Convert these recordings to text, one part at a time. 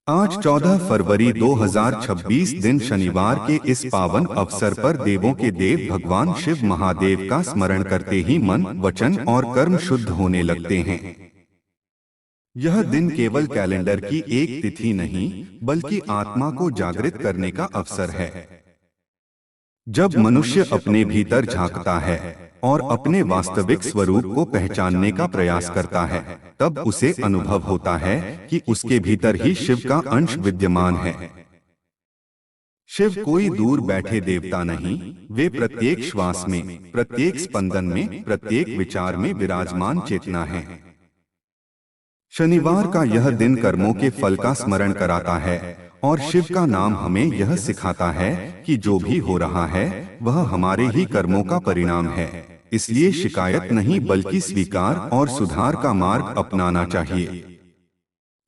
आज 14 फरवरी 2026 दिन शनिवार के इस पावन अवसर पर देवों के देव भगवान शिव महादेव का स्मरण करते ही मन, वचन और कर्म शुद्ध होने लगते हैं। यह दिन केवल कैलेंडर की एक तिथि नहीं, बल्कि आत्मा को जागृत करने का अवसर है। जब मनुष्य अपने भीतर झांकता है और अपने वास्तविक स्वरूप को पहचानने का प्रयास करता है, तब उसे अनुभव होता है कि उसके भीतर ही शिव का अंश विद्यमान है। शिव कोई दूर बैठे देवता नहीं, वे प्रत्येक श्वास में, प्रत्येक स्पंदन में, प्रत्येक विचार में विराजमान चेतना है। शनिवार का यह दिन कर्मों के फल का स्मरण कराता है और शिव का नाम हमें यह सिखाता है कि जो भी हो रहा है वह हमारे ही कर्मों का परिणाम है। इसलिए शिकायत नहीं बल्कि स्वीकार और सुधार का मार्ग अपनाना चाहिए।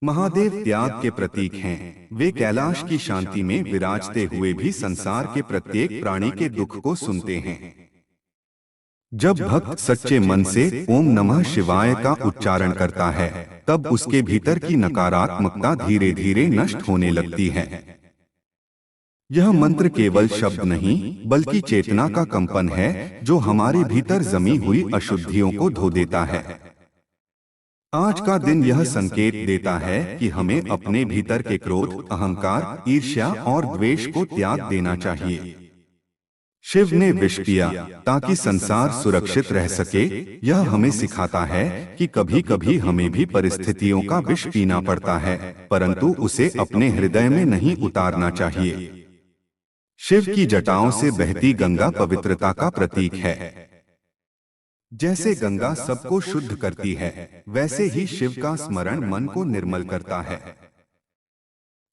महादेव त्याग के प्रतीक हैं। वे कैलाश की शांति में विराजते हुए भी संसार के प्रत्येक प्राणी के दुख को सुनते हैं। जब भक्त सच्चे मन से ओम नमः शिवाय का उच्चारण करता है, तब उसके भीतर की नकारात्मकता धीरे धीरे नष्ट होने लगती है। यह मंत्र केवल शब्द नहीं, बल्कि चेतना का कंपन है जो हमारे भीतर जमी हुई अशुद्धियों को धो देता है। आज का दिन यह संकेत देता है कि हमें अपने भीतर के क्रोध, अहंकार, ईर्ष्या और द्वेष को त्याग देना चाहिए। शिव ने विष पिया ताकि संसार सुरक्षित रह सके। यह हमें सिखाता है कि कभी कभी हमें भी परिस्थितियों का विष पीना पड़ता है, परंतु उसे अपने हृदय में नहीं उतारना चाहिए। शिव की जटाओं से बहती गंगा पवित्रता का प्रतीक है। जैसे गंगा सबको शुद्ध करती है, वैसे ही शिव का स्मरण मन को निर्मल करता है।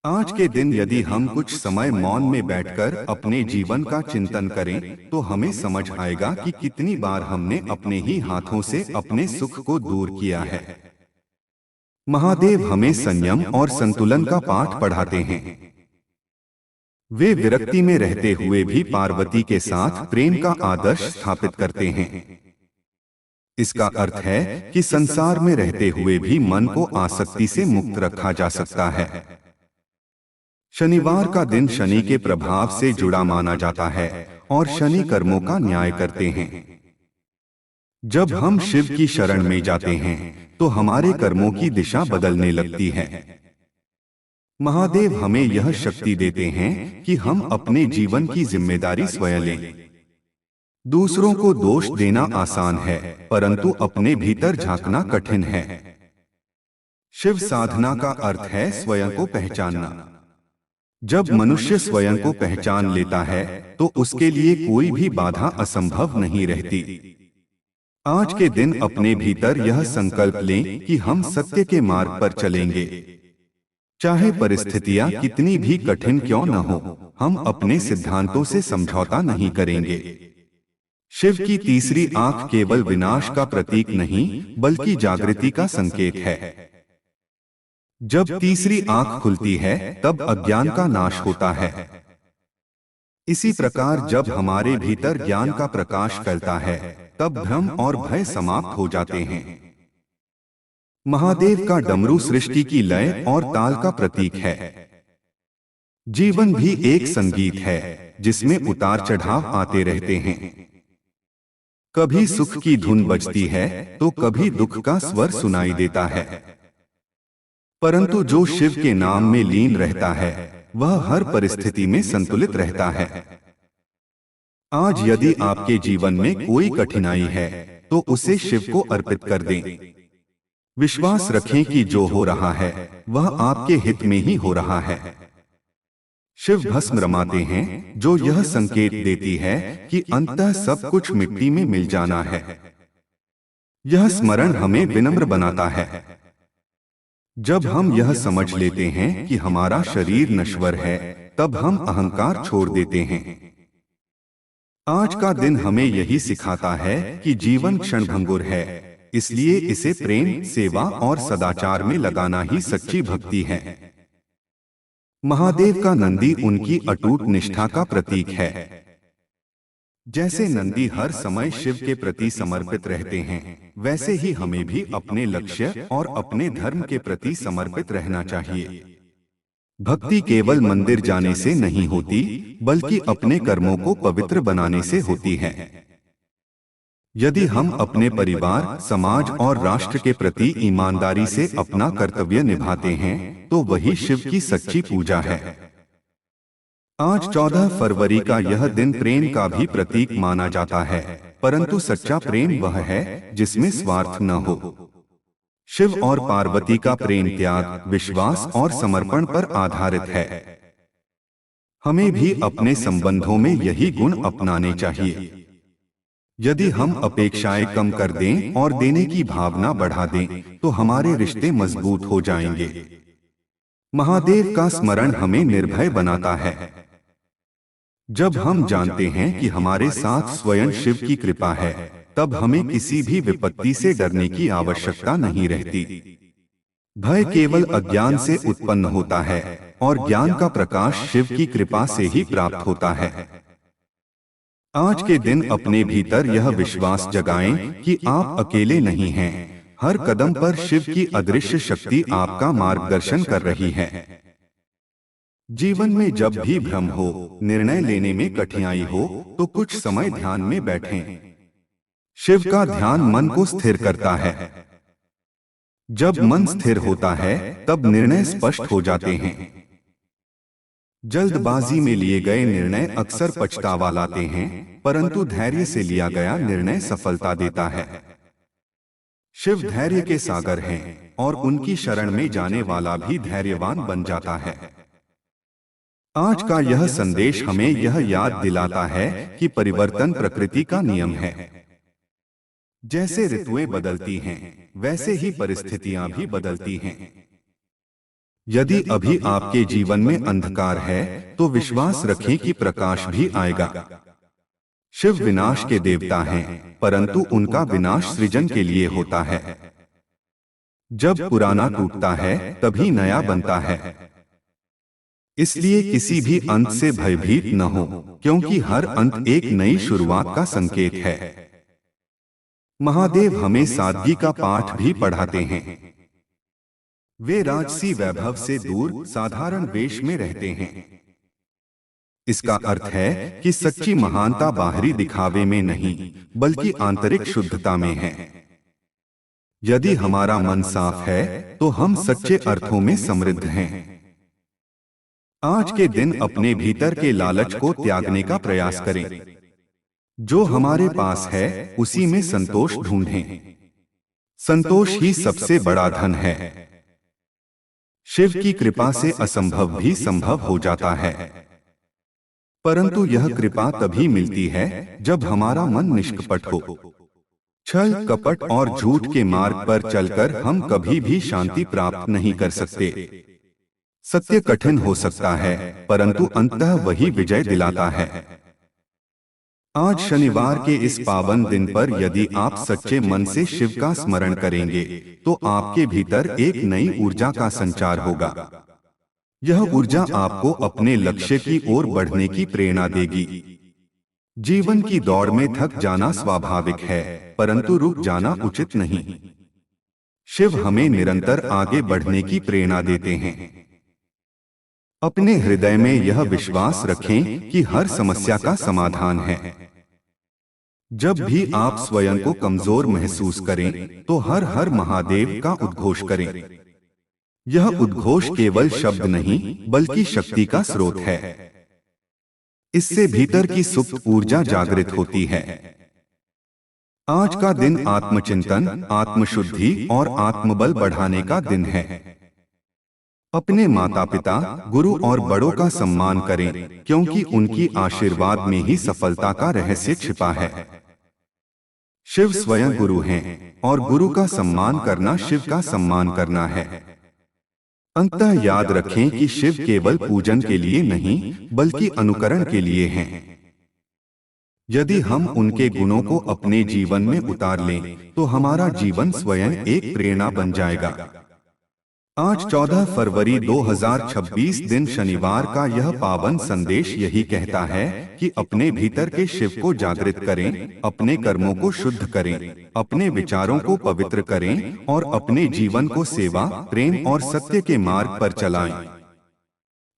आज के दिन यदि हम कुछ समय मौन में बैठकर अपने जीवन का चिंतन करें, तो हमें समझ आएगा कि कितनी बार हमने अपने ही हाथों से अपने सुख को दूर किया है। महादेव हमें संयम और संतुलन का पाठ पढ़ाते हैं। वे विरक्ति में रहते हुए भी पार्वती के साथ प्रेम का आदर्श स्थापित करते हैं। इसका अर्थ है कि संसार में रहते हुए भी मन को आसक्ति से मुक्त रखा जा सकता है। शनिवार का दिन शनि के प्रभाव से जुड़ा माना जाता है और शनि कर्मों का न्याय करते हैं। जब हम शिव की शरण में जाते हैं, तो हमारे कर्मों की दिशा बदलने लगती है। महादेव हमें यह शक्ति देते हैं कि हम अपने जीवन की जिम्मेदारी स्वयं लें। दूसरों को दोष देना आसान है, परंतु अपने भीतर झांकना कठिन है। शिव साधना का अर्थ है स्वयं को पहचानना। जब मनुष्य स्वयं को पहचान लेता है, तो उसके लिए कोई भी बाधा असंभव नहीं रहती। आज के दिन अपने भीतर यह संकल्प लें कि हम सत्य के मार्ग पर चलेंगे। चाहे परिस्थितियां कितनी भी कठिन क्यों न हो, हम अपने सिद्धांतों से समझौता नहीं करेंगे। शिव की तीसरी आंख केवल विनाश का प्रतीक नहीं, बल्कि जागृति का संकेत है। जब तीसरी आंख खुलती है, तब अज्ञान का नाश होता है। इसी प्रकार जब हमारे भीतर ज्ञान का प्रकाश फैलता है, तब भ्रम और भय समाप्त हो जाते हैं। महादेव का डमरू सृष्टि की लय और ताल का प्रतीक है। जीवन भी एक संगीत है, जिसमें उतार चढ़ाव आते रहते हैं। कभी सुख की धुन बजती है, तो कभी दुख का स्वर सुनाई देता है। परंतु जो शिव के नाम में लीन रहता है, वह हर परिस्थिति में संतुलित रहता है। आज यदि आपके जीवन में कोई कठिनाई है, तो उसे शिव को अर्पित कर दें। विश्वास रखें कि जो हो रहा है, वह आपके हित में ही हो रहा है। शिव भस्म रमाते हैं, जो यह संकेत देती है कि अंततः सब कुछ मिट्टी में मिल जाना है। यह स्मरण हमें विनम्र बनाता है। जब हम यह समझ लेते हैं कि हमारा शरीर नश्वर है, तब हम अहंकार छोड़ देते हैं। आज का दिन हमें यही सिखाता है कि जीवन क्षणभंगुर है, इसलिए इसे प्रेम, सेवा और सदाचार में लगाना ही सच्ची भक्ति है। महादेव का नंदी उनकी अटूट निष्ठा का प्रतीक है। जैसे नंदी हर समय शिव के प्रति समर्पित रहते हैं, वैसे ही हमें भी अपने लक्ष्य और अपने धर्म के प्रति समर्पित रहना चाहिए। भक्ति केवल मंदिर जाने से नहीं होती, बल्कि अपने कर्मों को पवित्र बनाने से होती है। यदि हम अपने परिवार, समाज और राष्ट्र के प्रति ईमानदारी से अपना कर्तव्य निभाते हैं, तो वही शिव की सच्ची पूजा है। आज 14 फरवरी का यह दिन प्रेम का भी प्रतीक माना जाता है, परंतु सच्चा प्रेम वह है जिसमें स्वार्थ न हो। शिव और पार्वती का प्रेम त्याग, विश्वास और समर्पण पर आधारित है। हमें भी अपने संबंधों में यही गुण अपनाने चाहिए। यदि हम अपेक्षाएं कम कर दें और देने की भावना बढ़ा दें, तो हमारे रिश्ते मजबूत हो जाएंगे। महादेव का स्मरण हमें निर्भय बनाता है। जब हम जानते हैं कि हमारे साथ स्वयं शिव की कृपा है, तब हमें किसी भी विपत्ति से डरने की आवश्यकता नहीं रहती। भय केवल अज्ञान से उत्पन्न होता है और ज्ञान का प्रकाश शिव की कृपा से ही प्राप्त होता है। आज के दिन अपने भीतर यह विश्वास जगाएं कि आप अकेले नहीं हैं। हर कदम पर शिव की अदृश्य शक्ति आपका मार्गदर्शन कर रही है। जीवन में जब भी भ्रम हो, निर्णय लेने में कठिनाई हो, तो कुछ समय ध्यान में बैठें। शिव का ध्यान मन को स्थिर करता है। जब मन स्थिर होता है, तब निर्णय स्पष्ट हो जाते हैं। जल्दबाजी में लिए गए निर्णय अक्सर पछतावा लाते हैं, परंतु धैर्य से लिया गया निर्णय सफलता देता है। शिव धैर्य के सागर हैं और उनकी शरण में जाने वाला भी धैर्यवान बन जाता है। आज का यह संदेश हमें यह याद दिलाता है कि परिवर्तन प्रकृति का नियम है। जैसे ऋतुएं बदलती हैं, वैसे ही परिस्थितियां भी बदलती हैं। यदि अभी आपके जीवन में अंधकार है, तो विश्वास रखें कि प्रकाश भी आएगा। शिव विनाश के देवता हैं, परंतु उनका विनाश सृजन के लिए होता है। जब पुराना टूटता है, तभी नया बनता है। इसलिए किसी भी अंत से भयभीत न हो, क्योंकि हर अंत एक नई शुरुआत का संकेत है। महादेव हमें सादगी का पाठ भी पढ़ाते हैं। वे राजसी वैभव से दूर साधारण वेश में रहते हैं। इसका अर्थ है कि सच्ची महानता बाहरी दिखावे में नहीं, बल्कि आंतरिक शुद्धता में है। यदि हमारा मन साफ है, तो हम सच्चे अर्थों में समृद्ध हैं। आज के दिन अपने भीतर के लालच को त्यागने का प्रयास करें। जो हमारे पास है, उसी में संतोष ढूंढें। संतोष ही सबसे बड़ा धन है। शिव की कृपा से असंभव भी संभव हो जाता है, परंतु यह कृपा तभी मिलती है जब हमारा मन निष्कपट हो। छल, कपट और झूठ के मार्ग पर चलकर हम कभी भी शांति प्राप्त नहीं कर सकते। सत्य कठिन हो सकता है, परंतु अंततः वही विजय दिलाता है। आज शनिवार के इस पावन दिन पर यदि आप सच्चे मन से शिव का स्मरण करेंगे, तो आपके भीतर एक नई ऊर्जा का संचार होगा। यह ऊर्जा आपको अपने लक्ष्य की ओर बढ़ने की प्रेरणा देगी। जीवन की दौड़ में थक जाना स्वाभाविक है, परंतु रुक जाना उचित नहीं। शिव हमें निरंतर आगे बढ़ने की प्रेरणा देते हैं। अपने हृदय में यह विश्वास रखें कि हर समस्या का समाधान है। जब भी आप स्वयं को कमजोर महसूस करें, तो हर हर महादेव का उद्घोष करें। यह उद्घोष केवल शब्द नहीं, बल्कि शक्ति का स्रोत है। इससे भीतर की सुप्त ऊर्जा जागृत होती है। आज का दिन आत्मचिंतन, आत्मशुद्धि और आत्मबल बढ़ाने का दिन है। अपने माता पिता, गुरु और बड़ों का सम्मान करें, क्योंकि उनकी आशीर्वाद में ही सफलता का रहस्य छिपा है। शिव स्वयं गुरु हैं, और गुरु का सम्मान करना शिव का सम्मान करना है। अंततः याद रखें कि शिव केवल पूजन के लिए नहीं, बल्कि अनुकरण के लिए हैं। यदि हम उनके गुणों को अपने जीवन में उतार लें, तो हमारा जीवन स्वयं एक प्रेरणा बन जाएगा। आज 14 फरवरी 2026 दिन शनिवार का यह पावन संदेश यही कहता है कि अपने भीतर के शिव को जागृत करें, अपने कर्मों को शुद्ध करें, अपने विचारों को पवित्र करें और अपने जीवन को सेवा, प्रेम और सत्य के मार्ग पर चलाएं।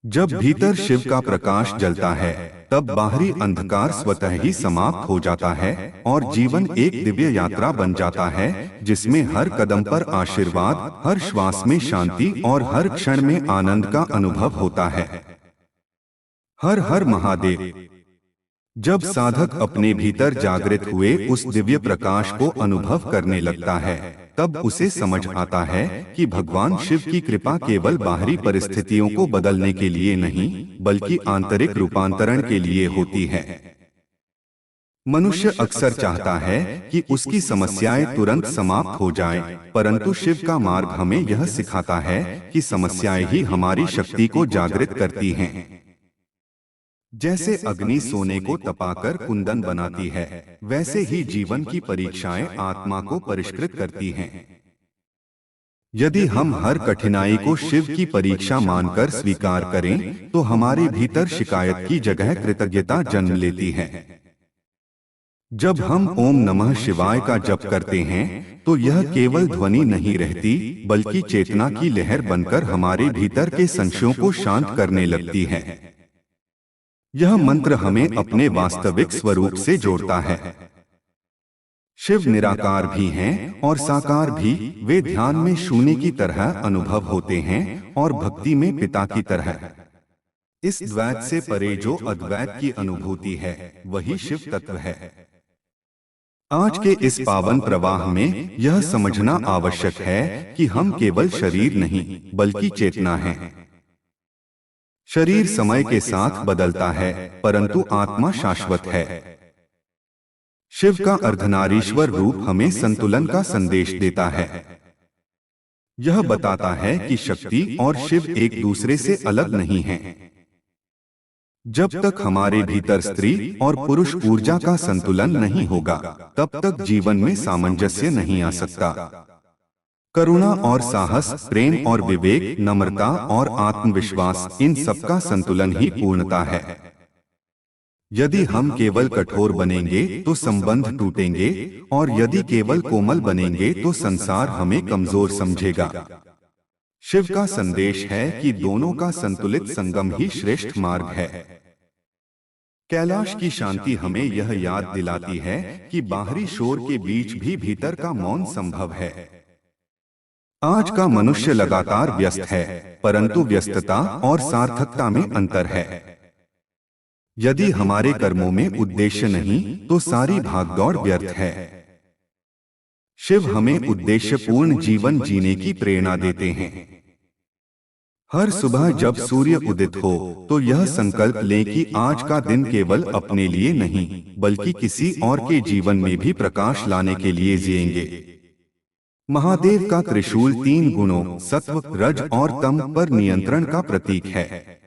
जब भीतर शिव का प्रकाश जलता है तब बाहरी अंधकार स्वतः ही समाप्त हो जाता है और जीवन एक दिव्य यात्रा बन जाता है, जिसमें हर कदम पर आशीर्वाद, हर श्वास में शांति और हर क्षण में आनंद का अनुभव होता है। हर हर महादेव। जब साधक अपने भीतर जागृत हुए उस दिव्य प्रकाश को अनुभव करने लगता है, तब उसे समझ आता है कि भगवान शिव की कृपा केवल बाहरी परिस्थितियों को बदलने के लिए नहीं, बल्कि आंतरिक रूपांतरण के लिए होती है। मनुष्य अक्सर चाहता है कि उसकी समस्याएं तुरंत समाप्त हो जाएं, परंतु शिव का मार्ग हमें यह सिखाता है कि समस्याएं ही हमारी शक्ति को जागृत करती हैं। जैसे अग्नि सोने को तपाकर कुंदन बनाती है, वैसे ही जीवन की परीक्षाएं आत्मा को परिष्कृत करती हैं। यदि हम हर कठिनाई को शिव की परीक्षा मानकर स्वीकार करें, तो हमारे भीतर शिकायत की जगह कृतज्ञता जन्म लेती है। जब हम ओम नमः शिवाय का जप करते हैं, तो यह केवल ध्वनि नहीं रहती, बल्कि चेतना की लहर बनकर हमारे भीतर के संशयों को शांत करने लगती है। यह मंत्र हमें अपने वास्तविक स्वरूप से जोड़ता है। शिव निराकार भी हैं और साकार भी। वे ध्यान में शून्य की तरह अनुभव होते हैं और भक्ति में पिता की तरह। इस द्वैत से परे जो अद्वैत की अनुभूति है, वही शिव तत्व है। आज के इस पावन प्रवाह में यह समझना आवश्यक है कि हम केवल शरीर नहीं, बल्कि चेतना हैं। शरीर समय के साथ बदलता है, परंतु आत्मा शाश्वत है। शिव का अर्धनारीश्वर रूप हमें संतुलन का संदेश देता है। यह बताता है कि शक्ति और शिव एक दूसरे से अलग नहीं हैं। जब तक हमारे भीतर स्त्री और पुरुष ऊर्जा का संतुलन नहीं होगा, तब तक जीवन में सामंजस्य नहीं आ सकता। करुणा और साहस, प्रेम और विवेक, नम्रता और आत्मविश्वास, इन सबका संतुलन ही पूर्णता है। यदि हम केवल कठोर बनेंगे तो संबंध टूटेंगे, और यदि केवल कोमल बनेंगे तो संसार हमें कमजोर समझेगा। शिव का संदेश है कि दोनों का संतुलित संगम ही श्रेष्ठ मार्ग है। कैलाश की शांति हमें यह याद दिलाती है कि बाहरी शोर के बीच भी भीतर का मौन संभव है। आज का मनुष्य लगातार व्यस्त है, परंतु व्यस्तता और सार्थकता में अंतर है। यदि हमारे कर्मों में उद्देश्य नहीं, तो सारी भागदौड़ व्यर्थ है। शिव हमें उद्देश्यपूर्ण जीवन जीने की प्रेरणा देते हैं। हर सुबह जब सूर्य उदित हो, तो यह संकल्प लें कि आज का दिन केवल अपने लिए नहीं, बल्कि किसी और के जीवन में भी प्रकाश लाने के लिए जिएंगे। महादेव का त्रिशूल 3 गुणों सत्व, रज और तम पर नियंत्रण का प्रतीक है।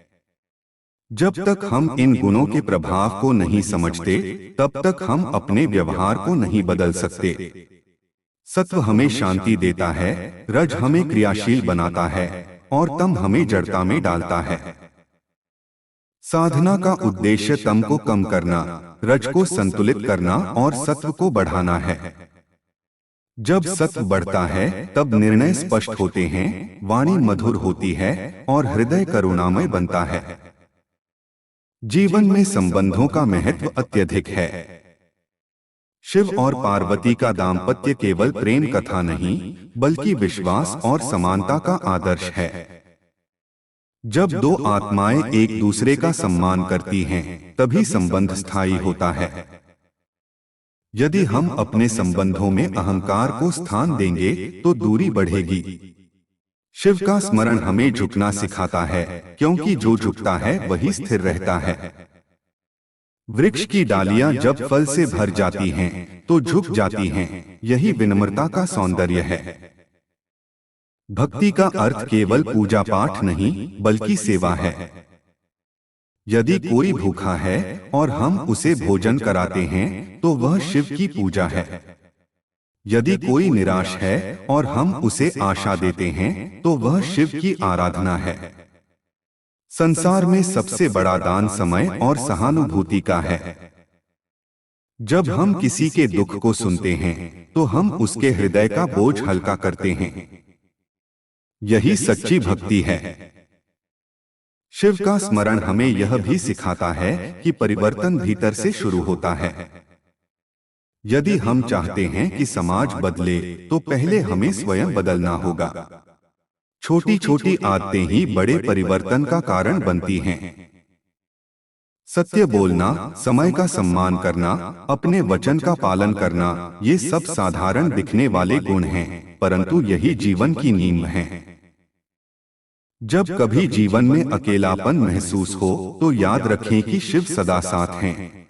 जब तक हम इन गुणों के प्रभाव को नहीं समझते, तब तक हम अपने व्यवहार को नहीं बदल सकते। सत्व हमें शांति देता है, रज हमें क्रियाशील बनाता है और तम हमें जड़ता में डालता है। साधना का उद्देश्य तम को कम करना, रज को संतुलित करना और सत्व को बढ़ाना है। जब सत्व बढ़ता है, तब निर्णय स्पष्ट होते हैं, वाणी मधुर होती है और हृदय करुणामय बनता है। जीवन में संबंधों का महत्व अत्यधिक है। शिव और पार्वती का दाम्पत्य केवल प्रेम कथा नहीं, बल्कि विश्वास और समानता का आदर्श है। जब दो आत्माएं एक दूसरे का सम्मान करती हैं, तभी संबंध स्थायी होता है। यदि हम अपने संबंधों में अहंकार को स्थान देंगे, तो दूरी बढ़ेगी। शिव का स्मरण हमें झुकना सिखाता है, क्योंकि जो झुकता है वही स्थिर रहता है। वृक्ष की डालियां जब फल से भर जाती हैं, तो झुक जाती हैं। यही विनम्रता का सौंदर्य है। भक्ति का अर्थ केवल पूजा पाठ नहीं, बल्कि सेवा है। यदि कोई भूखा है और हम उसे भोजन कराते हैं, तो वह शिव की पूजा है। यदि कोई निराश है और हम उसे आशा देते हैं, तो वह शिव की आराधना है। संसार में सबसे बड़ा दान समय और सहानुभूति का है। जब हम किसी के दुख को सुनते हैं, तो हम उसके हृदय का बोझ हल्का करते हैं। यही सच्ची भक्ति है। शिव का स्मरण हमें यह भी सिखाता है कि परिवर्तन भीतर से शुरू होता है। यदि हम चाहते हैं कि समाज बदले, तो पहले हमें स्वयं बदलना होगा। छोटी छोटी आदतें ही बड़े परिवर्तन का कारण बनती हैं। सत्य बोलना, समय का सम्मान करना, अपने वचन का पालन करना, ये सब साधारण दिखने वाले गुण हैं, परंतु यही जीवन की नींव हैं। जब कभी जीवन में अकेलापन महसूस हो, तो याद रखें कि शिव सदा साथ हैं।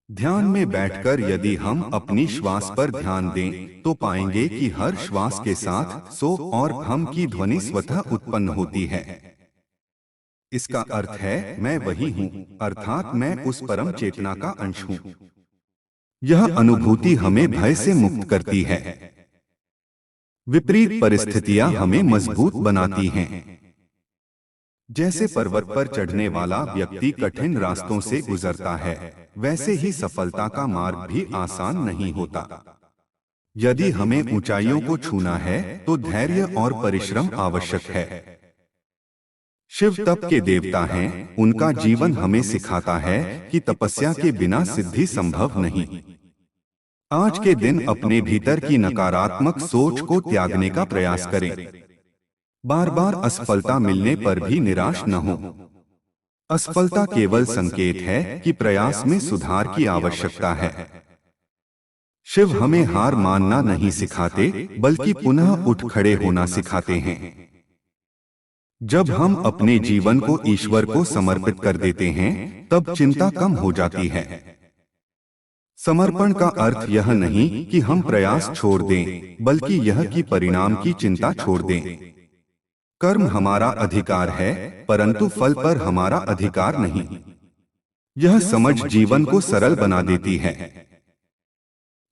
ध्यान में बैठकर यदि हम अपनी श्वास पर ध्यान दें, तो पाएंगे कि हर श्वास के साथ सो और हम की ध्वनि स्वतः उत्पन्न होती है। इसका अर्थ है मैं वही हूँ, अर्थात मैं उस परम चेतना का अंश हूँ। यह अनुभूति हमें भय से मुक्त करती है। विपरीत परिस्थितियां हमें मजबूत बनाती हैं। जैसे पर्वत पर चढ़ने वाला व्यक्ति कठिन रास्तों से गुजरता है, वैसे ही सफलता का मार्ग भी आसान नहीं होता। यदि हमें ऊंचाइयों को छूना है, तो धैर्य और परिश्रम आवश्यक है। शिव तप के देवता हैं, उनका जीवन हमें सिखाता है कि तपस्या के बिना सिद्धि संभव नहीं। आज के दिन अपने भीतर की नकारात्मक सोच को त्यागने का प्रयास करें। बार बार असफलता मिलने पर भी निराश न हो। असफलता केवल संकेत है कि प्रयास में सुधार की आवश्यकता है। शिव हमें हार मानना नहीं सिखाते, बल्कि पुनः उठ खड़े होना सिखाते हैं। जब हम अपने जीवन को ईश्वर को समर्पित कर देते हैं, तब चिंता कम हो जाती है। समर्पण का अर्थ यह नहीं कि हम प्रयास छोड़ दें, बल्कि यह कि परिणाम की चिंता छोड़ दें। कर्म हमारा अधिकार है, परंतु फल पर हमारा अधिकार नहीं। यह समझ जीवन को सरल बना देती है।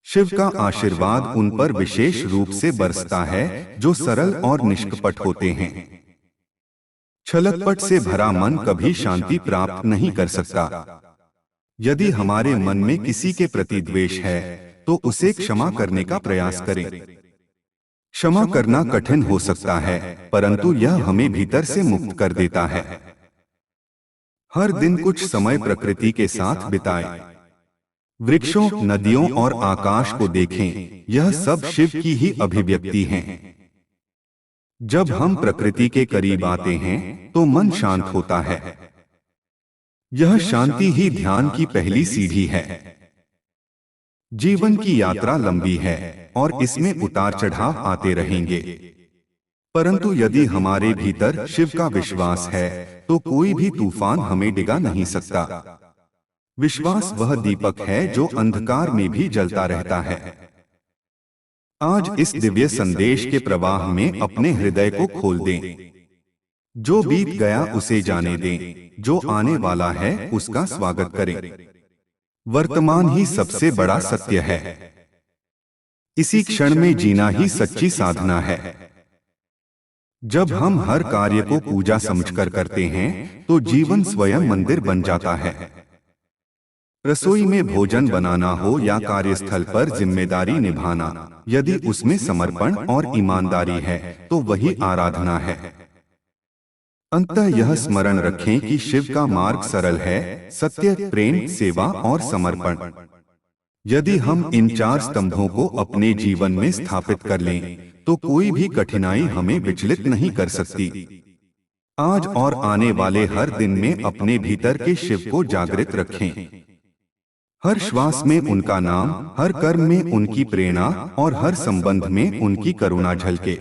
शिव का आशीर्वाद उन पर विशेष रूप से बरसता है जो सरल और निष्कपट होते हैं। छलकपट से भरा मन कभी शांति प्राप्त नहीं कर सकता। यदि हमारे मन में किसी के प्रति द्वेष है, तो उसे क्षमा करने का प्रयास करें। क्षमा करना कठिन हो सकता है, परंतु यह हमें भीतर से मुक्त कर देता है। हर दिन कुछ समय प्रकृति के साथ बिताएं। वृक्षों, नदियों और आकाश को देखें, यह सब शिव की ही अभिव्यक्ति हैं। जब हम प्रकृति के करीब आते हैं, तो मन शांत होता है। यह शांति ही ध्यान की पहली सीढ़ी है। जीवन की यात्रा लंबी है और इसमें उतार चढ़ाव आते रहेंगे, परंतु यदि हमारे भीतर शिव का विश्वास है, तो कोई भी तूफान हमें डिगा नहीं सकता। विश्वास वह दीपक है जो अंधकार में भी जलता रहता है। आज इस दिव्य संदेश के प्रवाह में अपने हृदय को खोल दें। जो बीत गया उसे जाने दें, जो आने वाला है उसका स्वागत करें। वर्तमान ही सबसे बड़ा सत्य है। इसी क्षण में जीना ही सच्ची साधना है। जब हम हर कार्य को पूजा समझकर करते हैं, तो जीवन स्वयं मंदिर बन जाता है। रसोई में भोजन बनाना हो या कार्यस्थल पर जिम्मेदारी निभाना, यदि उसमें समर्पण और ईमानदारी है, तो वही आराधना है। अंततः यह स्मरण रखें कि शिव का मार्ग सरल है: सत्य, प्रेम, सेवा और समर्पण। यदि हम इन 4 स्तंभों को अपने जीवन में स्थापित कर लें, तो कोई भी कठिनाई हमें विचलित नहीं कर सकती। आज और आने वाले हर दिन में अपने भीतर के शिव को जागृत रखें। हर श्वास में उनका नाम, हर कर्म में उनकी प्रेरणा और हर संबंध में उनकी करुणा झलके।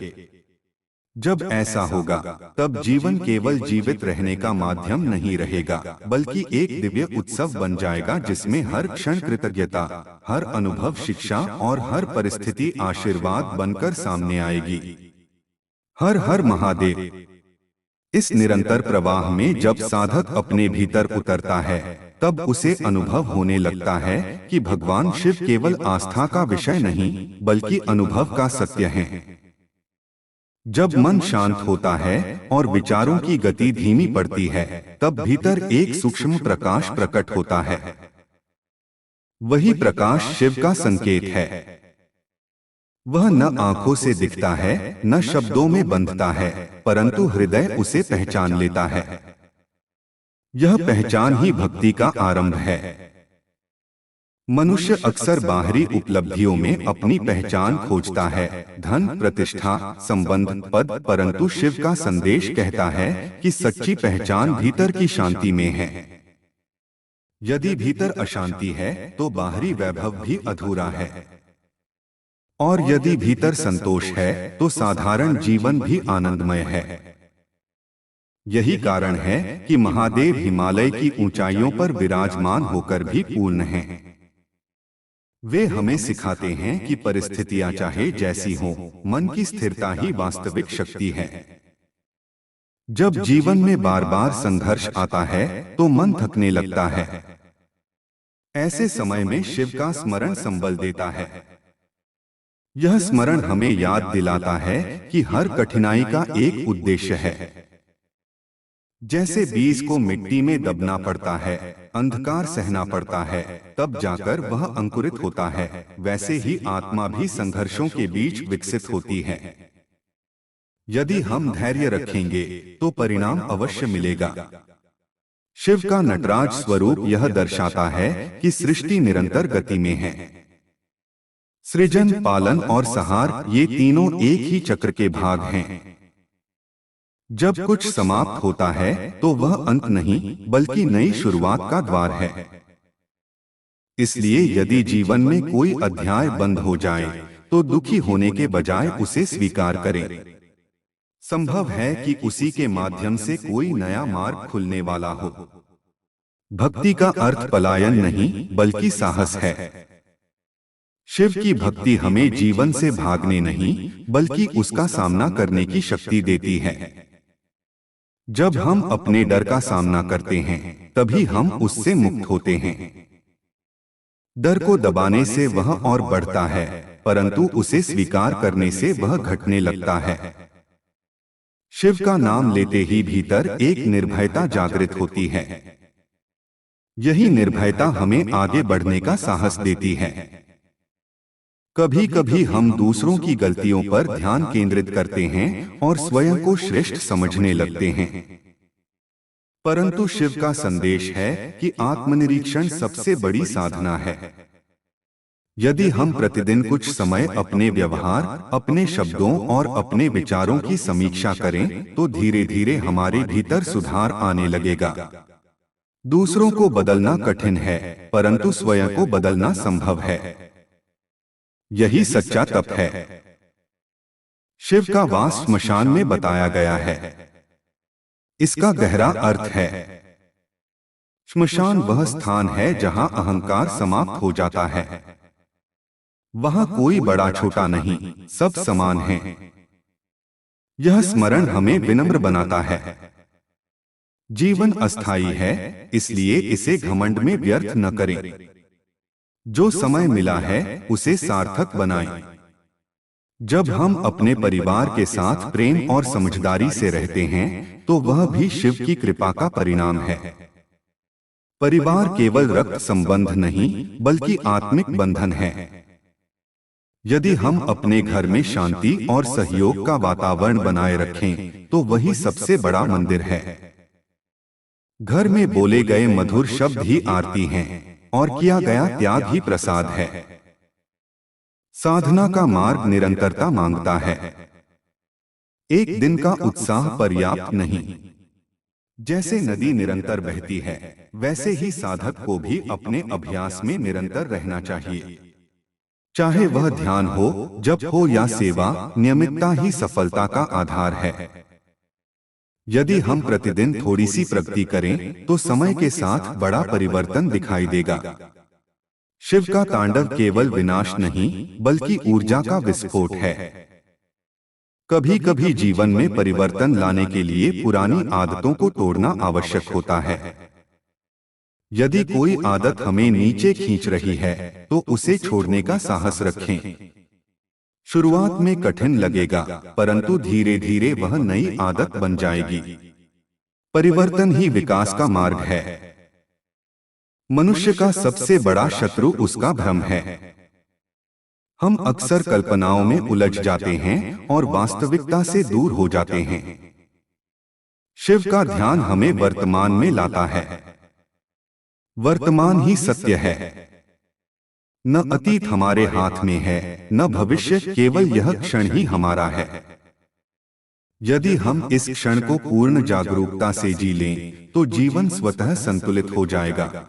जब ऐसा होगा, तब जीवन केवल जीवित रहने का माध्यम नहीं रहेगा, बल्कि एक दिव्य उत्सव बन जाएगा जिसमें हर क्षण कृतज्ञता, हर अनुभव शिक्षा और हर परिस्थिति आशीर्वाद बनकर सामने आएगी। हर हर महादेव। इस निरंतर प्रवाह में जब साधक अपने भीतर उतरता है, तब उसे अनुभव होने लगता है कि भगवान शिव केवल आस्था का विषय नहीं, बल्कि अनुभव का सत्य है। जब मन शांत होता है और विचारों की गति धीमी पड़ती है, तब भीतर एक सूक्ष्म प्रकाश प्रकट होता है। वही प्रकाश शिव का संकेत है। वह न आंखों से दिखता है, न शब्दों में बंधता है, परंतु हृदय उसे पहचान लेता है। यह पहचान ही भक्ति का आरंभ है। मनुष्य अक्सर बाहरी उपलब्धियों में अपनी पहचान खोजता है, धन, प्रतिष्ठा, संबंध, पद, परंतु शिव का संदेश कहता है कि सच्ची पहचान भीतर की शांति में है। यदि भीतर अशांति है तो बाहरी वैभव भी अधूरा है, और यदि भीतर संतोष है तो साधारण जीवन भी आनंदमय है। यही कारण है कि महादेव हिमालय की ऊंचाइयों पर विराजमान होकर भी पूर्ण हैं। वे हमें सिखाते हैं कि परिस्थितियां चाहे जैसी हों, मन की स्थिरता ही वास्तविक शक्ति है। जब जीवन में बार बार संघर्ष आता है तो मन थकने लगता है। ऐसे समय में शिव का स्मरण संबल देता है। यह स्मरण हमें याद दिलाता है कि हर कठिनाई का एक उद्देश्य है। जैसे बीज को मिट्टी में दबना पड़ता है, अंधकार सहना पड़ता है, तब जाकर वह अंकुरित होता है, वैसे ही आत्मा भी संघर्षों के बीच विकसित होती है। यदि हम धैर्य रखेंगे तो परिणाम अवश्य मिलेगा। शिव का नटराज स्वरूप यह दर्शाता है कि सृष्टि निरंतर गति में है। सृजन, पालन और संहार, ये तीनों एक ही चक्र के भाग हैं। जब कुछ समाप्त होता है तो वह अंत नहीं बल्कि नई शुरुआत का द्वार है। इसलिए यदि जीवन में कोई अध्याय बंद हो जाए तो दुखी होने के बजाय उसे स्वीकार करें। संभव है कि उसी के माध्यम से कोई नया मार्ग खुलने वाला हो। भक्ति का अर्थ पलायन नहीं बल्कि साहस है। शिव की भक्ति हमें जीवन से भागने नहीं बल्कि उसका सामना करने की शक्ति देती है। जब हम अपने डर का सामना करते हैं तभी हम उससे मुक्त होते हैं। डर को दबाने से वह और बढ़ता है, परंतु उसे स्वीकार करने से वह घटने लगता है। शिव का नाम लेते ही भीतर एक निर्भयता जागृत होती है। यही निर्भयता हमें आगे बढ़ने का साहस देती है। कभी कभी हम दूसरों की गलतियों पर ध्यान केंद्रित करते हैं और स्वयं को श्रेष्ठ समझने लगते हैं, परंतु शिव का संदेश है कि आत्मनिरीक्षण सबसे बड़ी साधना है। यदि हम प्रतिदिन कुछ समय अपने व्यवहार, अपने शब्दों और अपने विचारों की समीक्षा करें तो धीरे धीरे हमारे भीतर सुधार आने लगेगा। दूसरों को बदलना कठिन है, परंतु स्वयं को बदलना संभव है। यही सच्चा तप है। शिव का वास श्मशान में बताया गया है। इसका गहरा अर्थ है, श्मशान वह स्थान है जहां अहंकार समाप्त हो जाता है। वहां कोई बड़ा छोटा नहीं, सब समान हैं। यह स्मरण हमें विनम्र बनाता है। जीवन अस्थायी है, इसलिए इसे घमंड में व्यर्थ न करें। जो समय मिला है उसे सार्थक बनाएं। जब हम अपने परिवार के साथ प्रेम और समझदारी से रहते हैं तो वह भी शिव की कृपा का परिणाम है। परिवार केवल रक्त संबंध नहीं बल्कि आत्मिक बंधन है। यदि हम अपने घर में शांति और सहयोग का वातावरण बनाए रखें तो वही सबसे बड़ा मंदिर है। घर में बोले गए मधुर शब्द ही आरती हैं और किया गया त्याग ही प्रसाद है। साधना का मार्ग निरंतरता मांगता है। एक दिन का उत्साह पर्याप्त नहीं। जैसे नदी निरंतर बहती है, वैसे ही साधक को भी अपने अभ्यास में निरंतर रहना चाहिए। चाहे वह ध्यान हो, जप हो या सेवा, नियमितता ही सफलता का आधार है। यदि हम प्रतिदिन थोड़ी सी प्रगति करें तो समय के साथ बड़ा परिवर्तन दिखाई देगा। शिव का तांडव केवल विनाश नहीं बल्कि ऊर्जा का विस्फोट है। कभी कभी जीवन में परिवर्तन लाने के लिए पुरानी आदतों को तोड़ना आवश्यक होता है। यदि कोई आदत हमें नीचे खींच रही है तो उसे छोड़ने का साहस रखें। शुरुआत में कठिन लगेगा, परंतु धीरे धीरे वह नई आदत बन जाएगी। परिवर्तन ही विकास का मार्ग है। मनुष्य का सबसे बड़ा शत्रु उसका भ्रम है। हम अक्सर कल्पनाओं में उलझ जाते हैं और वास्तविकता से दूर हो जाते हैं। शिव का ध्यान हमें वर्तमान में लाता है। वर्तमान ही सत्य है। न अतीत हमारे हाथ में है, न भविष्य, केवल यह क्षण ही हमारा है। यदि हम इस क्षण को पूर्ण जागरूकता से जी लें, तो जीवन स्वतः संतुलित हो जाएगा।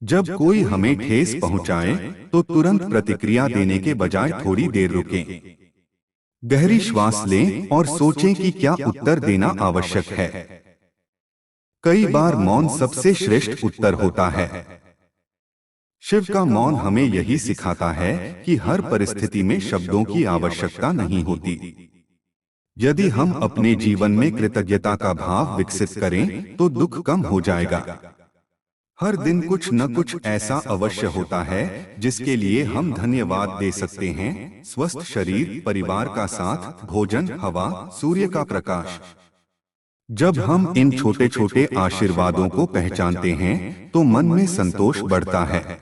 जब कोई हमें ठेस पहुंचाए, तो तुरंत प्रतिक्रिया देने के बजाय थोड़ी देर रुकें, गहरी श्वास लें और सोचें कि क्या उत्तर देना आवश्यक है। कई बार मौन सबसे श्रेष्ठ उत्तर होता है। शिव का मौन हमें यही सिखाता है कि हर परिस्थिति में शब्दों की आवश्यकता नहीं होती। यदि हम अपने जीवन में कृतज्ञता का भाव विकसित करें, तो दुख कम हो जाएगा। हर दिन कुछ न कुछ ऐसा अवश्य होता है जिसके लिए हम धन्यवाद दे सकते हैं। स्वस्थ शरीर, परिवार का साथ, भोजन, हवा, सूर्य का प्रकाश। जब हम इन छोटे छोटे आशीर्वादों को पहचानते हैं, तो मन में संतोष बढ़ता है।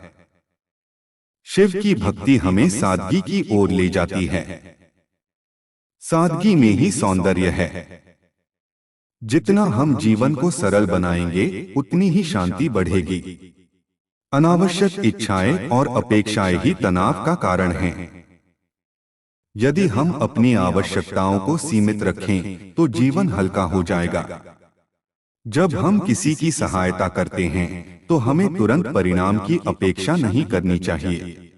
शिव की भक्ति हमें सादगी की ओर ले जाती है। सादगी में ही सौंदर्य है। जितना हम जीवन को सरल बनाएंगे, उतनी ही शांति बढ़ेगी। अनावश्यक इच्छाएं और अपेक्षाएं ही तनाव का कारण हैं। यदि हम अपनी आवश्यकताओं को सीमित रखें, तो जीवन हल्का हो जाएगा। जब हम किसी की सहायता करते हैं, तो हमें तुरंत परिणाम की अपेक्षा नहीं करनी चाहिए।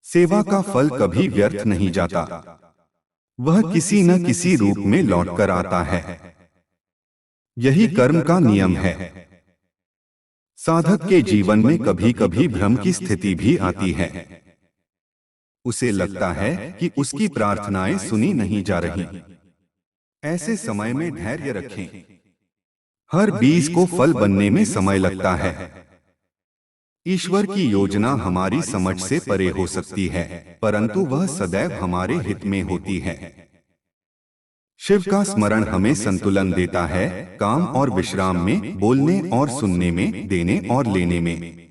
सेवा का फल कभी व्यर्थ नहीं जाता। वह किसी न किसी रूप में लौटकर आता है। यही कर्म का नियम है। साधक के जीवन में कभी कभी भ्रम की स्थिति भी आती है। उसे लगता है कि उसकी प्रार्थनाएं सुनी नहीं जा रही। ऐसे समय में धैर्य रखें। हर बीज को फल बनने में समय लगता है। ईश्वर की योजना हमारी समझ से परे हो सकती है, परंतु वह सदैव हमारे हित में होती है। शिव का स्मरण हमें संतुलन देता है, काम और विश्राम में, बोलने और सुनने में, देने और लेने में।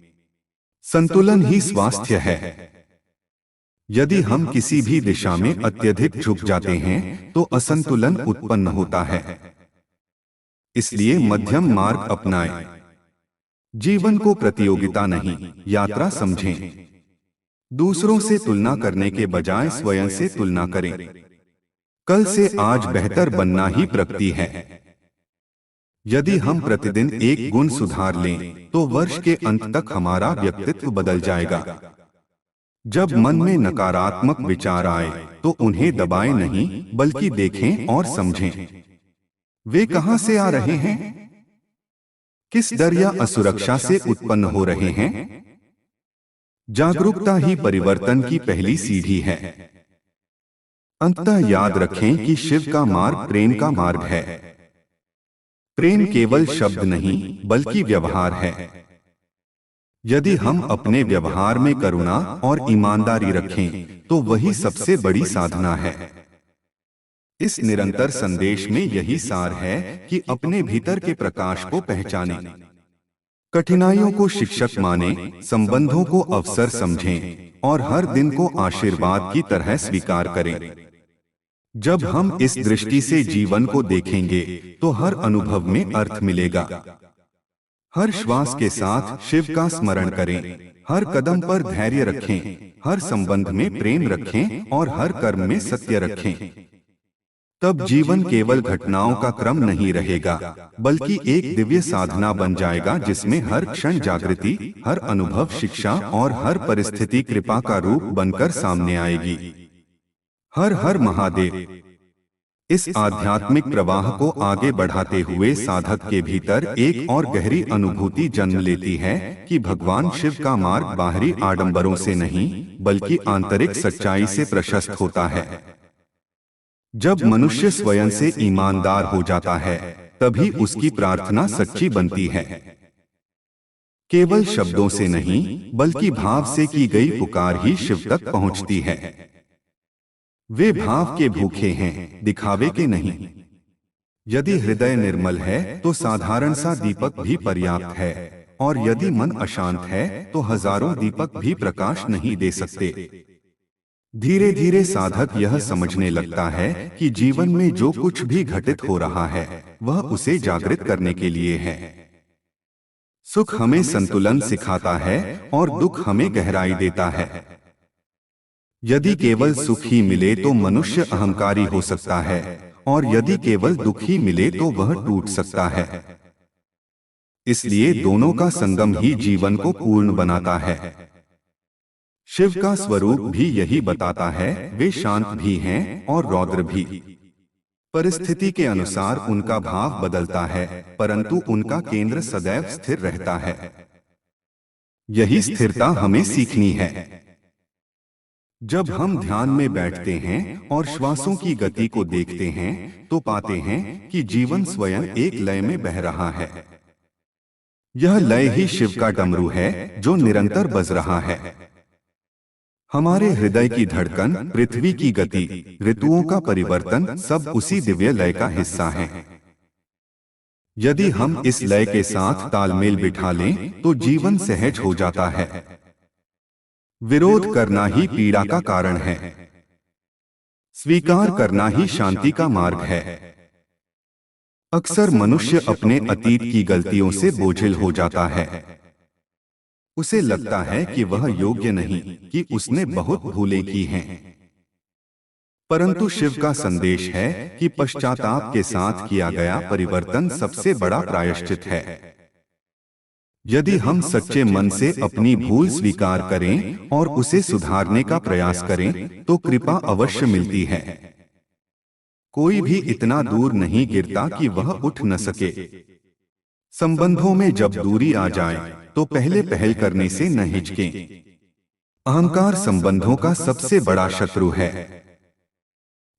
संतुलन ही स्वास्थ्य है। यदि हम किसी भी दिशा में अत्यधिक झुक जाते हैं, तो असंतुलन उत्पन्न होता है। इसलिए मध्यम मार्ग अपनाएं। जीवन को प्रतियोगिता नहीं, यात्रा समझें। दूसरों से तुलना करने के बजाय स्वयं से तुलना करें। कल से आज बेहतर बनना ही प्रगति है। यदि हम प्रतिदिन एक गुण सुधार लें, तो वर्ष के अंत तक हमारा व्यक्तित्व बदल जाएगा। जब मन में नकारात्मक विचार आए, तो उन्हें दबाएं नहीं, बल्कि देखें और समझें। वे कहां से आ रहे हैं? किस डर या असुरक्षा से उत्पन्न हो रहे हैं? जागरूकता ही परिवर्तन की पहली सीढ़ी है। अंततः याद रखें कि शिव का मार्ग प्रेम का मार्ग है। प्रेम केवल शब्द नहीं, बल्कि व्यवहार है। यदि हम अपने व्यवहार में करुणा और ईमानदारी रखें, तो वही सबसे बड़ी साधना है। इस निरंतर संदेश में यही सार है कि अपने भीतर के प्रकाश को पहचानें, कठिनाइयों को शिक्षक मानें, संबंधों को अवसर समझें और हर दिन को आशीर्वाद की तरह स्वीकार करें। जब हम इस दृष्टि से जीवन को देखेंगे, तो हर अनुभव में अर्थ मिलेगा। हर श्वास के साथ शिव का स्मरण करें, हर कदम पर धैर्य रखें, हर संबंध में प्रेम रखें और हर कर्म में सत्य रखें। तब जीवन केवल घटनाओं का क्रम नहीं रहेगा, बल्कि एक दिव्य साधना बन जाएगा, जिसमें हर क्षण जागृति, हर अनुभव शिक्षा और हर परिस्थिति कृपा का रूप बनकर सामने आएगी। हर हर महादेव। इस आध्यात्मिक प्रवाह को आगे बढ़ाते हुए साधक के भीतर एक और गहरी अनुभूति जन्म लेती है कि भगवान शिव का मार्ग बाहरी आडंबरों से नहीं, बल्कि आंतरिक सच्चाई से प्रशस्त होता है। जब मनुष्य स्वयं से ईमानदार हो जाता है, तभी उसकी प्रार्थना सच्ची बनती है। केवल शब्दों से नहीं, बल्कि भाव से की गई पुकार ही शिव तक पहुंचती है। वे भाव के भूखे हैं, दिखावे के नहीं। यदि हृदय निर्मल है, तो साधारण सा दीपक भी पर्याप्त है, और यदि मन अशांत है, तो हजारों दीपक भी प्रकाश नहीं दे सकते। धीरे धीरे साधक यह समझने लगता है कि जीवन में जो कुछ भी घटित हो रहा है वह उसे जागृत करने के लिए है। सुख हमें संतुलन सिखाता है और दुख हमें गहराई देता है। यदि केवल सुख ही मिले तो मनुष्य अहंकारी हो सकता है और यदि केवल दुख ही मिले तो वह टूट सकता है। इसलिए दोनों का संगम ही जीवन को पूर्ण बनाता है। शिव का स्वरूप भी यही बताता है। वे शांत भी हैं और रौद्र भी। परिस्थिति के अनुसार उनका भाव बदलता है, परंतु उनका केंद्र सदैव स्थिर रहता है। यही स्थिरता हमें सीखनी है। जब हम ध्यान में बैठते हैं और श्वासों की गति को देखते हैं तो पाते हैं कि जीवन स्वयं एक लय में बह रहा है। यह लय ही शिव का डमरू है जो निरंतर बज रहा है। हमारे हृदय की धड़कन, पृथ्वी की गति, ऋतुओं का परिवर्तन सब उसी दिव्य लय का हिस्सा हैं। यदि हम इस लय के साथ तालमेल बिठा लें तो जीवन सहज हो जाता है। विरोध करना ही पीड़ा का कारण है। स्वीकार करना ही शांति का मार्ग है। अक्सर मनुष्य अपने अतीत की गलतियों से बोझिल हो जाता है। उसे लगता है कि वह योग्य नहीं, कि उसने बहुत भूलें की हैं। परंतु शिव का संदेश है कि पश्चाताप के साथ किया गया परिवर्तन सबसे बड़ा प्रायश्चित है। यदि हम सच्चे मन से अपनी भूल स्वीकार करें और उसे सुधारने का प्रयास करें तो कृपा अवश्य मिलती है। कोई भी इतना दूर नहीं गिरता कि वह उठ न सके। संबंधों में जब दूरी आ जाए तो पहले पहल करने से न हिचकें। अहंकार संबंधों का सबसे बड़ा शत्रु है।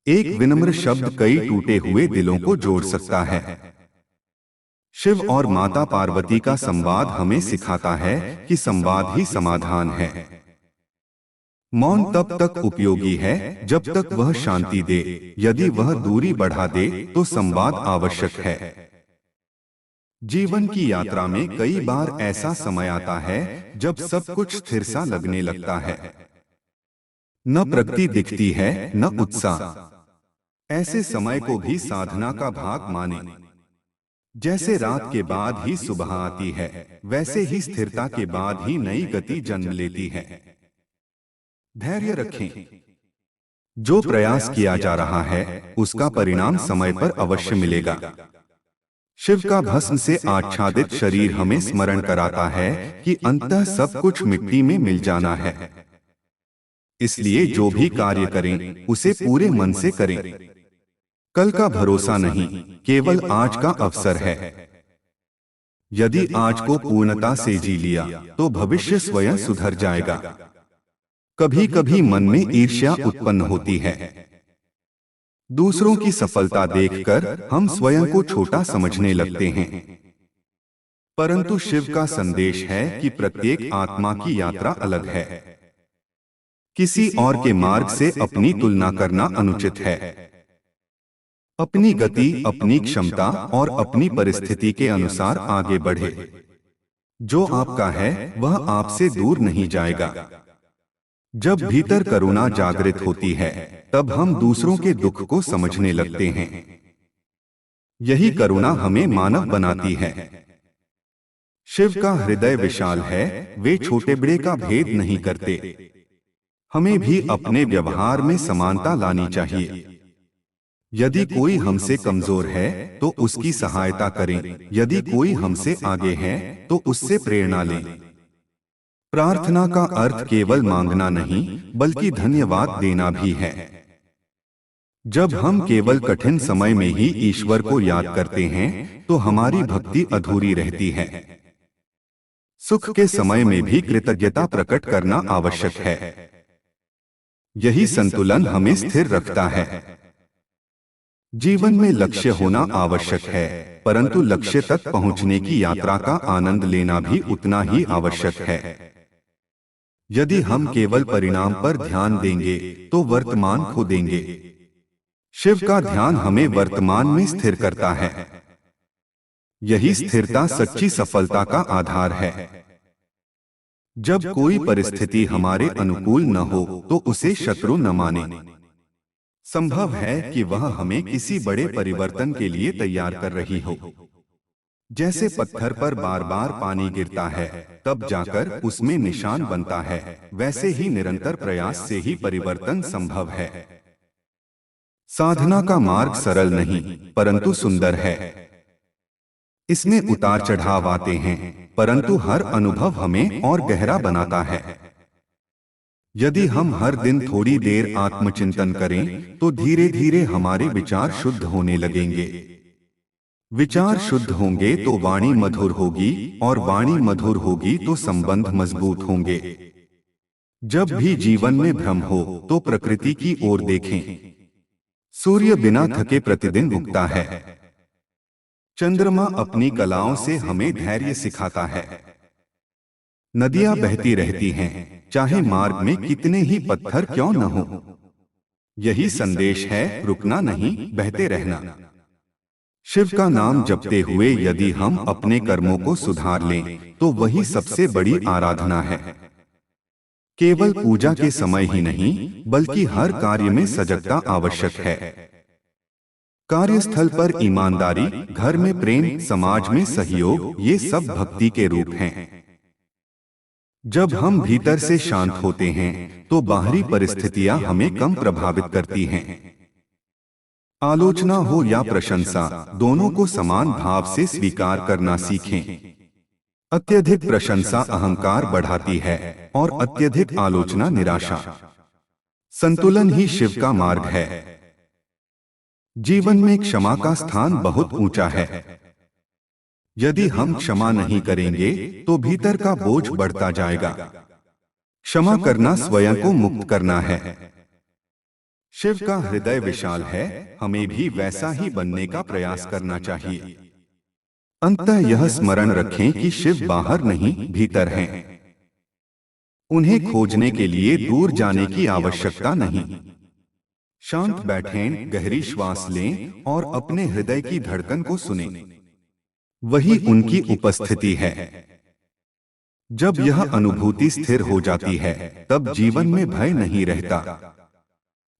एक विनम्र शब्द कई टूटे हुए दिलों को जोड़ सकता है। शिव और माता पार्वती का संवाद हमें सिखाता है कि संवाद ही समाधान है। मौन तब तक उपयोगी है जब तक वह शांति दे। यदि वह दूरी बढ़ा दे तो संवाद आवश्यक है। जीवन की यात्रा में कई बार ऐसा समय आता है जब सब कुछ स्थिर सा लगने लगता है। न प्रगति दिखती है न उत्साह। ऐसे समय को भी साधना का भाग माने। जैसे रात के बाद ही सुबह आती है, वैसे ही स्थिरता के बाद ही नई गति जन्म लेती है। धैर्य रखें। जो प्रयास किया जा रहा है उसका परिणाम समय पर अवश्य मिलेगा। शिव का भस्म से आच्छादित शरीर हमें स्मरण कराता है कि अंततः सब कुछ मिट्टी में मिल जाना है। इसलिए जो भी कार्य करें उसे पूरे मन से करें। कल का भरोसा नहीं, केवल आज का अवसर है। यदि आज को पूर्णता से जी लिया तो भविष्य स्वयं सुधर जाएगा। कभी कभी मन में ईर्ष्या उत्पन्न होती है। दूसरों की सफलता देखकर हम स्वयं को छोटा समझने लगते हैं। परंतु शिव का संदेश है कि प्रत्येक आत्मा की यात्रा अलग है। किसी और के मार्ग से अपनी तुलना करना अनुचित है। अपनी गति, अपनी क्षमता और अपनी परिस्थिति के अनुसार आगे बढ़े। जो आपका है वह आपसे दूर नहीं जाएगा। जब भीतर करुणा जागृत होती है तब हम दूसरों के दुख को समझने लगते हैं। यही करुणा हमें मानव बनाती है। शिव का हृदय विशाल है। वे छोटे बड़े का भेद नहीं करते। हमें भी अपने व्यवहार में समानता लानी चाहिए। यदि कोई हमसे कमजोर है तो उसकी सहायता करें। यदि कोई हमसे आगे है तो उससे प्रेरणा लें। प्रार्थना का अर्थ केवल मांगना नहीं बल्कि धन्यवाद देना भी है। जब हम केवल कठिन समय में ही ईश्वर को याद करते हैं तो हमारी भक्ति अधूरी रहती है। सुख के समय में भी कृतज्ञता प्रकट करना आवश्यक है। यही संतुलन हमें स्थिर रखता है। जीवन में लक्ष्य होना आवश्यक है, परंतु लक्ष्य तक पहुंचने की यात्रा का आनंद लेना भी उतना ही आवश्यक है। यदि हम केवल परिणाम पर ध्यान देंगे तो वर्तमान खो देंगे। शिव का ध्यान हमें वर्तमान में स्थिर करता है। यही स्थिरता सच्ची सफलता का आधार है। जब कोई परिस्थिति हमारे अनुकूल न हो तो उसे शत्रु न माने। संभव है कि वह हमें किसी बड़े परिवर्तन के लिए तैयार कर रही हो। जैसे पत्थर पर बार बार पानी गिरता है, तब जाकर उसमें निशान बनता है, वैसे ही निरंतर प्रयास से ही परिवर्तन संभव है। साधना का मार्ग सरल नहीं, परंतु सुंदर है। इसमें उतार चढ़ाव आते हैं, परंतु हर अनुभव हमें और गहरा बनाता है। यदि हम हर दिन थोड़ी देर आत्मचिंतन करें, तो धीरे धीरे हमारे विचार शुद्ध होने लगेंगे। विचार शुद्ध होंगे तो वाणी मधुर होगी, और वाणी मधुर होगी तो संबंध मजबूत होंगे। जब भी जीवन में भ्रम हो, तो प्रकृति की ओर देखें। सूर्य बिना थके प्रतिदिन उगता है। चंद्रमा अपनी कलाओं से हमें धैर्य सिखाता है। नदियां बहती रहती हैं, चाहे मार्ग में कितने ही पत्थर क्यों न हो। यही संदेश है, रुकना नहीं, बहते रहना। शिव का नाम जपते हुए यदि हम अपने कर्मों को सुधार लें, तो वही सबसे बड़ी आराधना है। केवल पूजा के समय ही नहीं, बल्कि हर कार्य में सजगता आवश्यक है। कार्यस्थल पर ईमानदारी, घर में प्रेम, समाज में सहयोग, ये सब भक्ति के रूप हैं। जब हम भीतर से शांत होते हैं, तो बाहरी परिस्थितियां हमें कम प्रभावित करती हैं। आलोचना हो या प्रशंसा, दोनों को समान भाव से स्वीकार करना सीखें। अत्यधिक प्रशंसा अहंकार बढ़ाती है, और अत्यधिक आलोचना निराशा। संतुलन ही शिव का मार्ग है। जीवन में क्षमा का स्थान बहुत ऊंचा है। यदि हम क्षमा नहीं करेंगे, तो भीतर का बोझ बढ़ता जाएगा। क्षमा करना स्वयं को मुक्त करना है। शिव का हृदय विशाल है, हमें भी वैसा ही बनने का प्रयास करना चाहिए। अंततः यह स्मरण रखें कि शिव बाहर नहीं, भीतर हैं। उन्हें खोजने के लिए दूर जाने की आवश्यकता नहीं। शांत बैठें, गहरी श्वास लें और अपने हृदय की धड़कन को सुनें। वही उनकी उपस्थिति है। जब यह अनुभूति स्थिर हो जाती है, तब जीवन में भय नहीं रहता।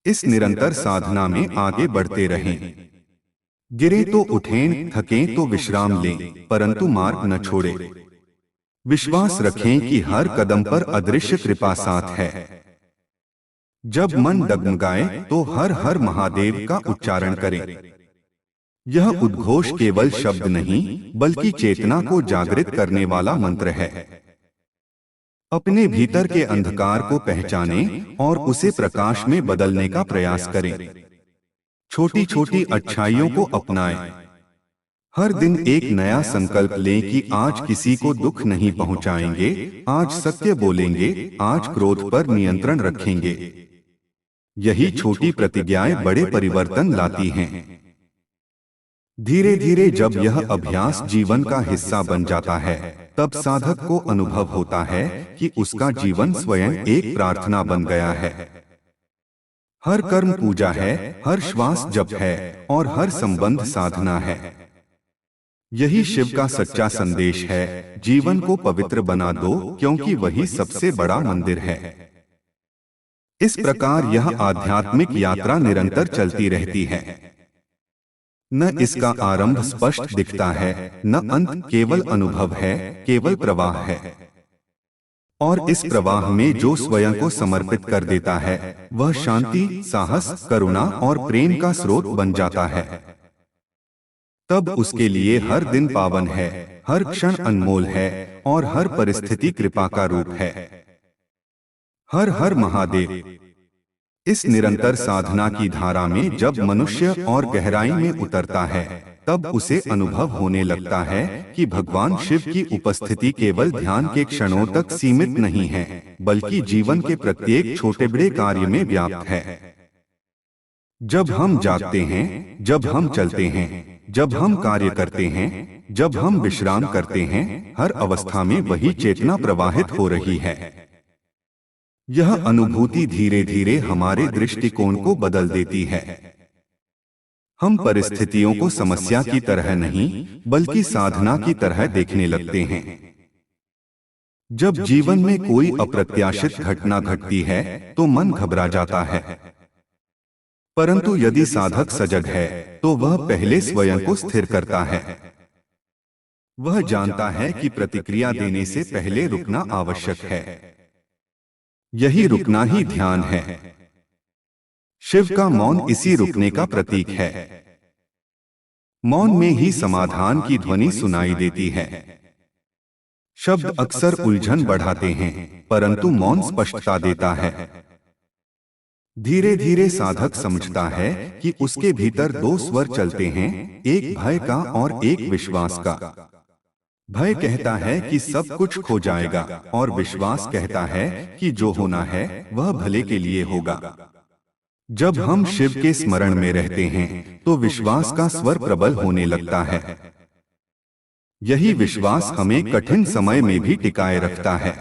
इस निरंतर साधना में आगे बढ़ते रहें। गिरे तो उठें, थकें तो विश्राम लें, परंतु मार्ग न छोड़ें। विश्वास रखें कि हर कदम पर अदृश्य कृपा साथ है। जब मन डगमगाए, तो हर हर महादेव का उच्चारण करें। यह उद्घोष केवल शब्द नहीं, बल्कि चेतना को जागृत करने वाला मंत्र है। अपने भीतर के अंधकार को पहचानें और उसे प्रकाश में बदलने का प्रयास करें। छोटी छोटी अच्छाइयों को अपनाएं। हर दिन एक नया संकल्प लें कि आज किसी को दुख नहीं पहुंचाएंगे, आज सत्य बोलेंगे, आज क्रोध पर नियंत्रण रखेंगे। यही छोटी प्रतिज्ञाएं बड़े परिवर्तन लाती हैं। धीरे धीरे जब यह अभ्यास जीवन का हिस्सा बन जाता है, तब साधक को अनुभव होता है कि उसका जीवन स्वयं एक प्रार्थना बन गया है। हर कर्म पूजा है, हर श्वास जप है, और हर संबंध साधना है। यही शिव का सच्चा संदेश है। जीवन को पवित्र बना दो, क्योंकि वही सबसे बड़ा मंदिर है। इस प्रकार यह आध्यात्मिक यात्रा निरंतर चलती रहती है। न इसका आरंभ स्पष्ट दिखता है, न अंत, केवल अनुभव है, केवल प्रवाह है। और इस प्रवाह में जो स्वयं को समर्पित कर देता है, वह शांति, साहस, करुणा और प्रेम का स्रोत बन जाता है। तब उसके लिए हर दिन पावन है, हर क्षण अनमोल है, और हर परिस्थिति कृपा का रूप है। हर हर महादेव। इस निरंतर साधना की धारा में जब मनुष्य और गहराई में उतरता है, तब उसे अनुभव होने लगता है कि भगवान शिव की उपस्थिति केवल ध्यान के क्षणों तक सीमित नहीं है, बल्कि जीवन के प्रत्येक छोटे बड़े कार्य में व्याप्त है। जब हम जागते हैं, जब हम चलते हैं, जब हम कार्य करते हैं, जब हम विश्राम करते हैं, हर अवस्था में वही चेतना प्रवाहित हो रही है। यह अनुभूति धीरे धीरे हमारे दृष्टिकोण को बदल देती है। हम परिस्थितियों को समस्या की तरह नहीं, बल्कि साधना की तरह देखने लगते हैं। जब जीवन में कोई अप्रत्याशित घटना घटती है तो मन घबरा जाता है, परंतु यदि साधक सजग है तो वह पहले स्वयं को स्थिर करता है। वह जानता है कि प्रतिक्रिया देने से पहले रुकना आवश्यक है। यही रुकना ही ध्यान है। शिव का मौन इसी रुकने का प्रतीक है। मौन में ही समाधान की ध्वनि सुनाई देती है। शब्द अक्सर उलझन बढ़ाते हैं, परंतु मौन स्पष्टता देता है। धीरे धीरे साधक समझता है कि उसके भीतर दो स्वर चलते हैं, एक भय का और एक विश्वास का। भय कहता है कि सब कुछ खो जाएगा और विश्वास कहता है कि जो होना है वह भले के लिए होगा। जब हम शिव के स्मरण में रहते हैं तो विश्वास का स्वर प्रबल होने लगता है। यही विश्वास हमें कठिन समय में भी टिकाए रखता है।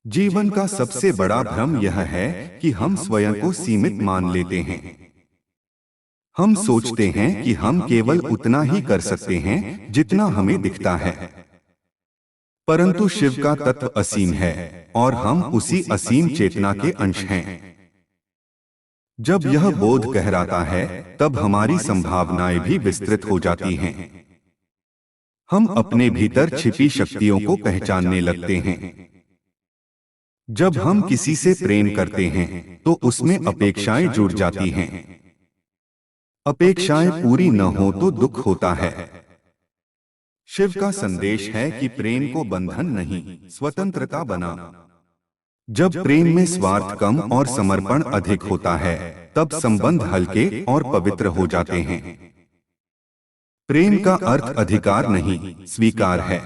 जीवन का सबसे बड़ा भ्रम यह है कि हम स्वयं को सीमित मान लेते हैं। हम सोचते हैं कि हम केवल उतना ही कर सकते हैं जितना हमें दिखता है, परंतु शिव का तत्व असीम है और हम उसी असीम चेतना के अंश हैं। जब यह बोध गहराता है तब हमारी संभावनाएं भी विस्तृत हो जाती हैं। हम अपने भीतर छिपी शक्तियों को पहचानने लगते हैं। जब हम किसी से प्रेम करते हैं तो उसमें अपेक्षाएं जुड़ जाती हैं। अपेक्षाएं पूरी न हो तो दुख होता है। शिव का संदेश है कि प्रेम को बंधन नहीं, स्वतंत्रता बना। जब प्रेम में स्वार्थ कम और समर्पण अधिक होता है तब संबंध हल्के और पवित्र हो जाते हैं। प्रेम का अर्थ अधिकार नहीं, स्वीकार है।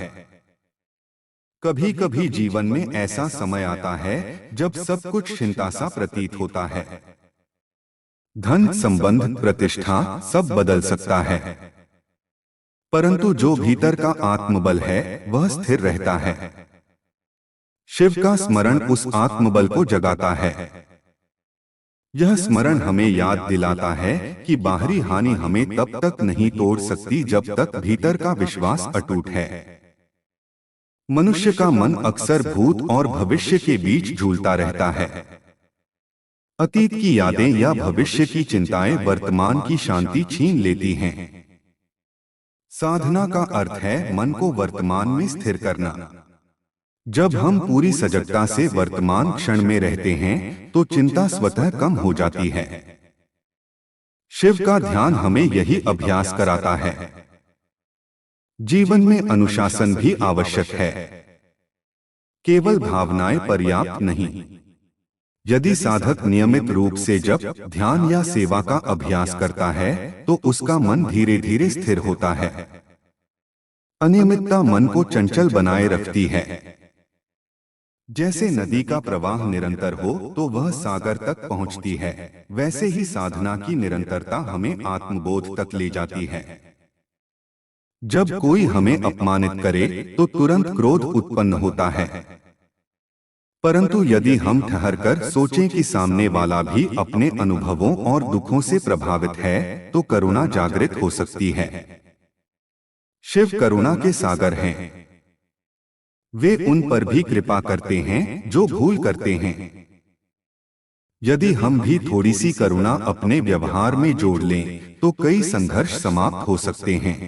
कभी कभी जीवन में ऐसा समय आता है जब सब कुछ क्षीणता सा प्रतीत होता है। धन, संबंध, प्रतिष्ठा सब बदल सकता है, परंतु जो भीतर का आत्मबल है वह स्थिर रहता है। शिव का स्मरण उस आत्मबल को जगाता है। यह स्मरण हमें याद दिलाता है कि बाहरी हानि हमें तब तक नहीं तोड़ सकती जब तक भीतर का विश्वास अटूट है। मनुष्य का मन अक्सर भूत और भविष्य के बीच झूलता रहता है। अतीत की यादें या भविष्य की चिंताएं वर्तमान की शांति छीन लेती हैं। साधना का अर्थ है मन को वर्तमान में स्थिर करना। जब हम पूरी सजगता से वर्तमान क्षण में रहते हैं तो चिंता स्वतः कम हो जाती है। शिव का ध्यान हमें यही अभ्यास कराता है। जीवन में अनुशासन भी आवश्यक है, केवल भावनाएं पर्याप्त नहीं। यदि साधक नियमित रूप से जप, ध्यान या सेवा का अभ्यास करता है तो उसका मन धीरे धीरे स्थिर होता है। अनियमितता मन को चंचल बनाए रखती है। जैसे नदी का प्रवाह निरंतर हो तो वह सागर तक पहुंचती है, वैसे ही साधना की निरंतरता हमें आत्मबोध तक ले जाती है। जब कोई हमें अपमानित करे तो तुरंत क्रोध उत्पन्न होता है, परंतु यदि हम ठहरकर सोचें कि सामने वाला भी अपने अनुभवों और दुखों से प्रभावित है तो करुणा जागृत हो सकती है। शिव करुणा के सागर हैं। वे उन पर भी कृपा करते हैं जो भूल करते हैं। यदि हम भी थोड़ी सी करुणा अपने व्यवहार में जोड़ लें तो कई संघर्ष समाप्त हो सकते हैं।